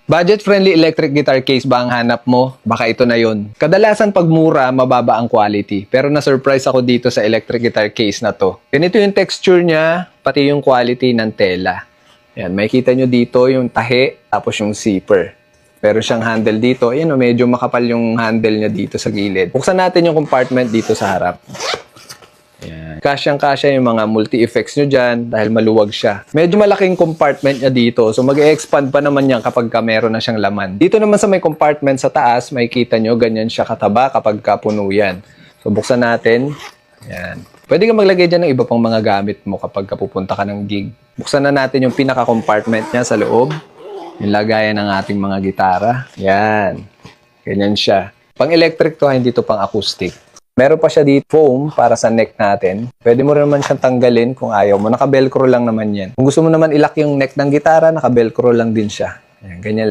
Budget-friendly electric guitar case ba ang hanap mo? Baka ito na yon. Kadalasan pag mura, mababa ang quality. Pero na-surprise ako dito sa electric guitar case na to. Ganito yung texture niya, pati yung quality ng tela. Yan, makikita nyo dito yung tahi, tapos yung zipper. Pero siyang handle dito, ayan o, medyo makapal yung handle niya dito sa gilid. Buksan natin yung compartment dito sa harap. Yan. Kasyang-kasya yung mga multi-effects nyo dyan dahil maluwag siya. Medyo malaking compartment niya dito, so mag-e-expand pa naman yan kapag meron na siyang laman. Dito naman sa may compartment sa taas, makikita nyo, ganyan siya kataba kapag puno yan. So buksan natin. Yan. Pwede ka maglagay dyan ng iba pang mga gamit mo kapag pupunta ka ng gig. Buksan na natin yung pinaka-compartment niya sa loob. Yung lagayan ng ating mga gitara. Yan. Ganyan siya. Pang-electric to, hindi to pang-acoustic. Meron pa siya dito foam para sa neck natin. Pwede mo rin naman siyang tanggalin kung ayaw mo. Naka-velcro lang naman yan. Kung gusto mo naman ilak yung neck ng gitara, naka-velcro lang din siya. Yan, ganyan.